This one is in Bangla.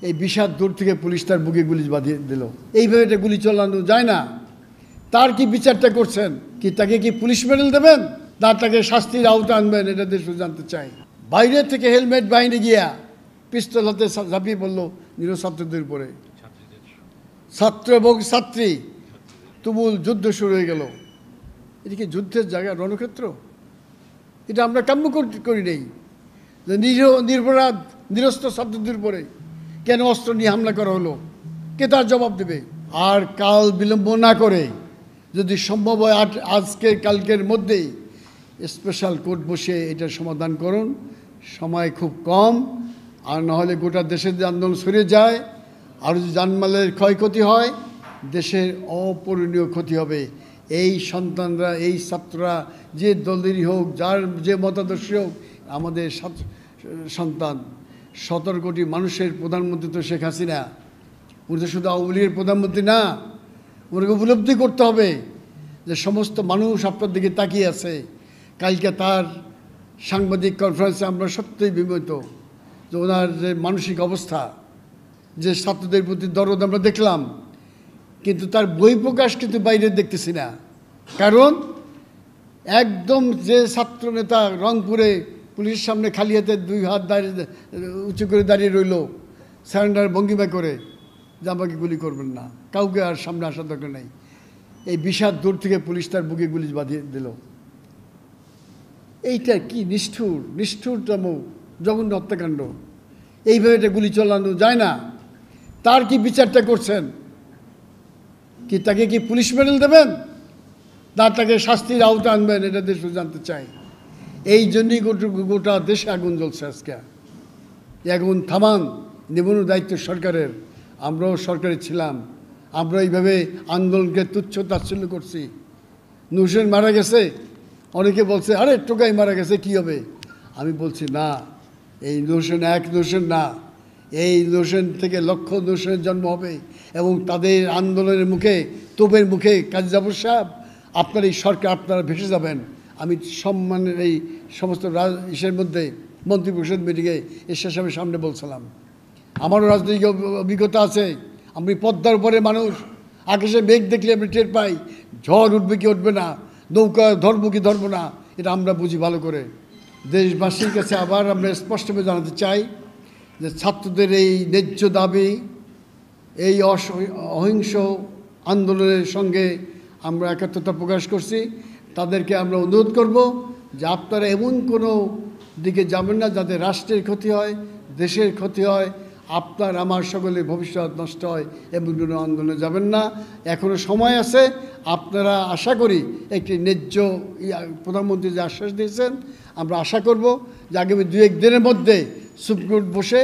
এই বিষাদ দূর থেকে পুলিশ তার বুকে গুলি বাঁধিয়ে দিল। এইভাবে এটা গুলি চালানো যায় না। তার কি বিচারটা করছেন? কি তাকে কি পুলিশ মেডেল দেবেন, না তাকে শাস্তির আওতা আনবেন? এটা দেশ জানতে চাই। বাইরে থেকে হেলমেট বাহিনী গিয়া পিস্তল হাতে ঝাঁপিয়ে পড়লো নিরীহ ছাত্রদের উপরে। ছাত্র এবং ছাত্রী তুমুল যুদ্ধ শুরু হয়ে গেল। এটা কি যুদ্ধের জায়গা, রণক্ষেত্র? এটা আমরা কাম্য করি নেই যে নিরপরাধ নিরস্ত্র ছাত্রদের উপরে কেন অস্ত্র নিয়ে হামলা করা হলো? কে তার জবাব দেবে? আর কাল বিলম্ব না করে যদি সম্ভব হয় আজকে কালকের মধ্যেই স্পেশাল কোর্ট বসে এটার সমাধান করুন। সময় খুব কম, আর নাহলে গোটা দেশের যে আন্দোলন সরে যায়, আর যদি জানমালের ক্ষয়ক্ষতি হয়, দেশের অপূরণীয় ক্ষতি হবে। এই সন্তানরা, এই ছাত্ররা যে দলেরই হোক, যার যে মতাদর্শী হোক, আমাদের সন্তান। 17 কোটি মানুষের প্রধানমন্ত্রী তো শেখ হাসিনা। উনি তো শুধু আওয়ামী লীগের প্রধানমন্ত্রী না। ওনাকে উপলব্ধি করতে হবে যে সমস্ত মানুষ আপনার দিকে তাকিয়ে আছে। কালকে তার সাংবাদিক কনফারেন্সে আমরা সত্যিই বিমোহিত যে ওনার যে মানসিক অবস্থা, যে ছাত্রদের প্রতি দরদ আমরা দেখলাম, কিন্তু তার বহিঃপ্রকাশ কিন্তু বাইরে দেখতেছি না। কারণ একদম যে ছাত্র নেতা রংপুরে পুলিশের সামনে খালি হাতে 2 হাত দাঁড়িয়ে উঁচু করে দাঁড়িয়ে রইল, স্যারেন্ডার ভঙ্গিমা করে যে আমাকে গুলি করবেন না, কাউকে আর সামনে আসার দরকার নেই। এই বিষাদ দূর থেকে পুলিশ তার বুকে গুলি বাঁধিয়ে দিল। এইটা কি নিষ্ঠুরতম জঘন্য হত্যাকাণ্ড। এইভাবে এটা গুলি চালানো যায় না। তার কি বিচারটা করছেন? কি তাকে কি পুলিশ মেডেল দেবেন, না তাকে শাস্তির আওতা আনবেন? এটা দেশ জানতে চাই। এই জন্যই গোটা দেশে আগুন জ্বলছে আজকে। আগুন থামান, নিবনুর দায়িত্ব সরকারের। আমরাও সরকারে ছিলাম, আমরা এইভাবে আন্দোলনকে তুচ্ছ তাচ্ছিল্য করছি। নূর হোসেন মারা গেছে, অনেকে বলছে আরে টোকাই মারা গেছে কি হবে। আমি বলছি না, এই নূর হোসেন এক নূর হোসেন না, এই নূর হোসেন থেকে লক্ষ নূর হোসেনের জন্ম হবে। এবং তাদের আন্দোলনের মুখে, তোপের মুখে কাজী জাফর সাহেব, আপনার এই সরকার, আপনারা ভেসে যাবেন। আমি সম্মানের এই সমস্ত ইসের মধ্যে মন্ত্রিপরিষদ মিটিংয়ে এরশাদ সাহেবের সামনে বলছিলাম, আমারও রাজনৈতিক অভিজ্ঞতা আছে। আমি পদ্মার উপরে মানুষ, আকাশে মেঘ দেখলে আমি টের পাই ঝড় উঠবে কি উঠবে না, নৌকা ধরবো কি ধরবো না, এটা আমরা বুঝি ভালো করে। দেশবাসীর কাছে আবার আমরা স্পষ্টভাবে জানাতে চাই যে ছাত্রদের এই ন্যায্য দাবি, এই অহিংস আন্দোলনের সঙ্গে আমরা একাত্মতা প্রকাশ করছি। তাদেরকে আমরা অনুরোধ করব যে আপনারা এমন কোনো দিকে যাবেন না যাতে রাষ্ট্রের ক্ষতি হয়, দেশের ক্ষতি হয়, আপনার আমার সকলের ভবিষ্যৎ নষ্ট হয়, এমন কোনো আন্দোলনে যাবেন না। এখনও সময় আছে। আপনারা আশা করি একটি ন্যায্য, প্রধানমন্ত্রী যে আশ্বাস দিয়েছেন, আমরা আশা করব যে আগামী 2-1 দিনের মধ্যে সুপ্রিম কোর্ট বসে